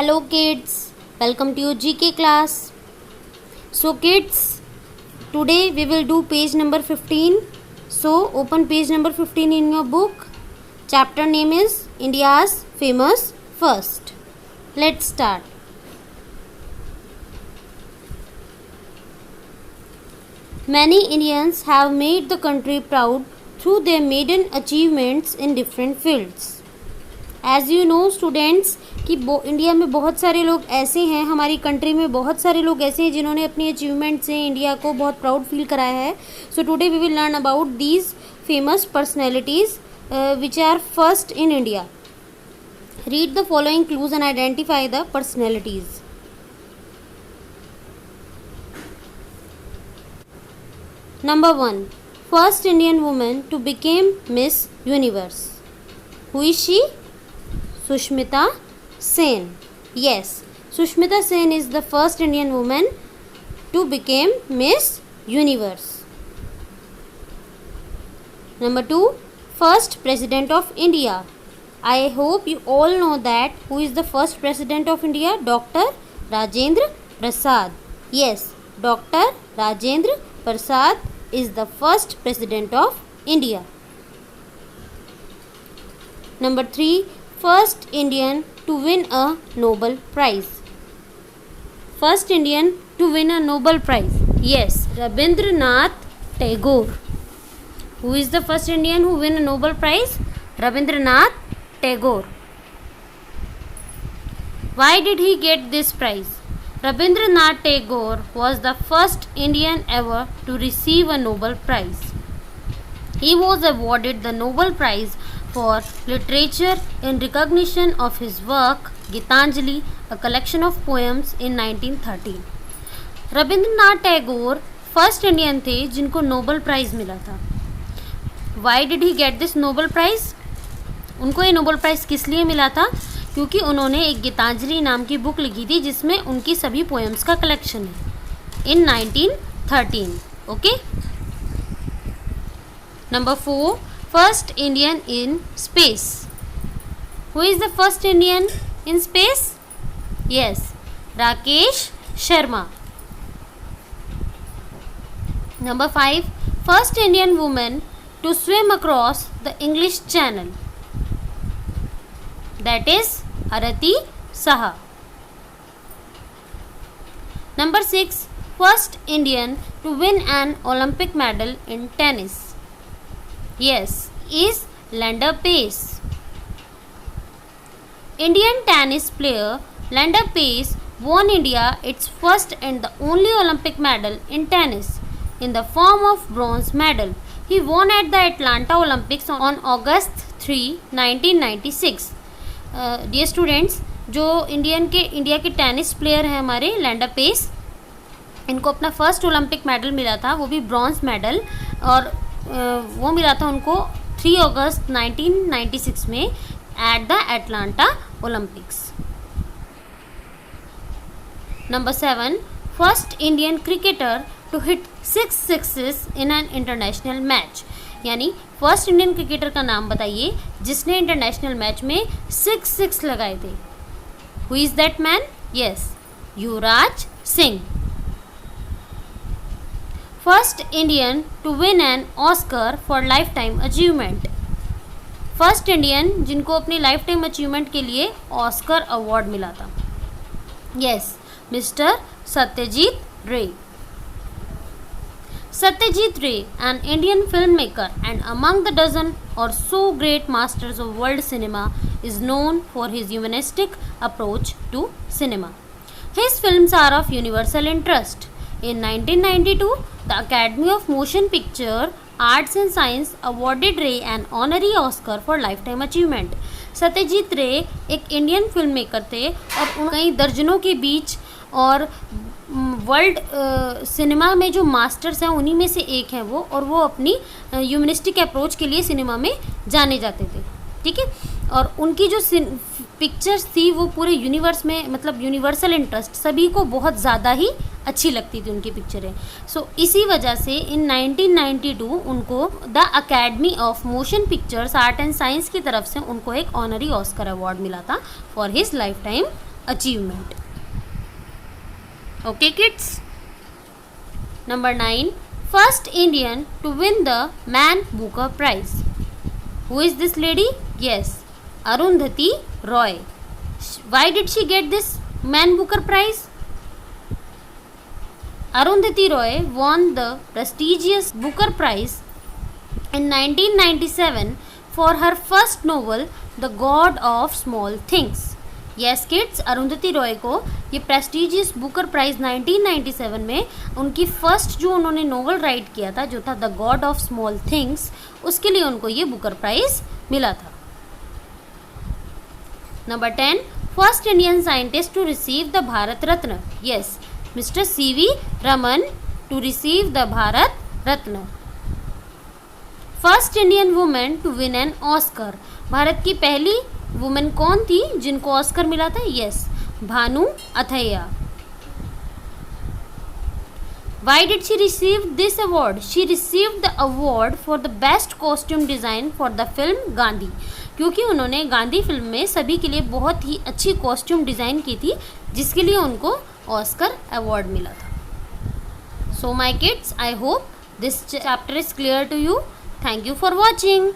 Hello kids, welcome to your GK class. So kids, today we will do page number 15. So open page number 15 in your book. Chapter name is India's famous first. Let's start. Many Indians have made the country proud through their maiden achievements in different fields. As you know students कि India में बहुत सारे लोग ऐसे हैं, हमारी country में बहुत सारे लोग ऐसे हैं जिन्होंने अपनी अचीवमेंट से इंडिया को बहुत प्राउड फील कराया है. So today we will learn about these famous personalities which are first in India. Read the following clues and identify the personalities. Number 1. First Indian woman to become Miss Universe. Who is she? Sushmita Sen. Yes, Sushmita Sen is the first Indian woman to become Miss Universe. Number 2. First President of India. I hope you all know that who is the first President of India? Dr. Rajendra Prasad. Yes, Dr. Rajendra Prasad is the first President of India. Number 3. First Indian to win a Nobel Prize. First Indian to win a Nobel Prize. Yes, Rabindranath Tagore. Who is the first Indian who win a Nobel Prize? Rabindranath Tagore. Why did he get this prize? Rabindranath Tagore was the first Indian ever to receive a Nobel Prize. He was awarded the Nobel Prize for literature in recognition of his work Gitanjali, a collection of poems in 1913. Rabindranath Tagore first Indian थे जिनको Nobel prize मिला था. Why did he get this Nobel prize? उनको ये Nobel prize किस लिए मिला था? क्योंकि उन्होंने एक गीतांजलि नाम की बुक लिखी थी जिसमें उनकी सभी पोएम्स का कलेक्शन है इन 1913. Okay. Number 4. First Indian in space. Who is the first Indian in space? Yes, Rakesh Sharma. Number 5. First Indian woman to swim across the English Channel. That is Arati Saha. Number 6. First Indian to win an Olympic medal in tennis. Yes, is Lander Pace. Indian tennis player Lander Pace won India its first and the only Olympic medal in tennis in the form of bronze medal. He won at the Atlanta Olympics on August 3, 1996. Dear students, जो India के tennis player हैं हमारे lander pace, इनको अपना first Olympic medal मिला था, वो भी ब्रॉन्ज मेडल, और वो मिला था उनको 3 अगस्त 1996 में at the Atlanta Olympics. Number 7. First Indian cricketer to hit 6 sixes in an international match. यानी फर्स्ट इंडियन क्रिकेटर का नाम बताइए जिसने इंटरनेशनल मैच में 6 लगाए थे. Who is that man? Yes, Yuvraj Singh. First Indian to win an Oscar for lifetime achievement. First Indian जिनको अपनी लाइफ टाइम अचीवमेंट के लिए ऑस्कर अवार्ड मिला था. यस, मिस्टर सत्यजीत रे. सत्यजीत रे, an Indian filmmaker and among the dozen or so great masters of world cinema, is known for his humanistic approach to cinema. His films are of universal interest. In 1992, the Academy of Motion Picture Arts and Science awarded Ray an honorary Oscar for lifetime achievement. Satyajit रे एक Indian film maker थे और कई दर्जनों के बीच और world cinema में जो मास्टर्स हैं उन्हीं में से एक हैं वो, और वो अपनी ह्यूमनिस्टिक अप्रोच के लिए सिनेमा में जाने जाते थे. ठीक है. और उनकी जो पिक्चर्स थी वो पूरे यूनिवर्स में, मतलब यूनिवर्सल इंटरेस्ट, सभी को बहुत ज़्यादा ही अच्छी लगती थी उनकी पिक्चरें. सो इसी वजह से इन 1992 उनको the academy of motion pictures art and science की तरफ से उनको एक ऑनरी ऑस्कर अवार्ड मिला था for his life time achievement. Okay kids. Number 9. First Indian to win the Man Booker Prize. Who is this lady? Yes, Arundhati Roy. Why did she get this Man Booker Prize? Arundhati Roy won the prestigious Booker Prize in 1997 for her first novel, The God of Small Things. Yes kids, Arundhati Roy को ये prestigious Booker prize 1997 में उनकी first जो उन्होंने novel right किया था जो था the God of Small Things, उसके लिए उनको ये बुकर प्राइज मिला था. Number 10. First Indian scientist to receive the Bharat Ratna. Yes, mister CV Raman to receive the Bharat Ratna. First Indian women to win an Oscar. Bharat की पहली वुमेन कौन थी जिनको ऑस्कर मिला था? Yes, Bhanu Athaiya. Why did she receive this award? She received the award for the best costume design for the film Gandhi. क्योंकि उन्होंने Gandhi film में सभी के लिए बहुत ही अच्छी कॉस्ट्यूम डिज़ाइन की थी जिसके लिए उनको ऑस्कर अवार्ड मिला था. So my kids, I hope this chapter is clear to you. Thank you for watching.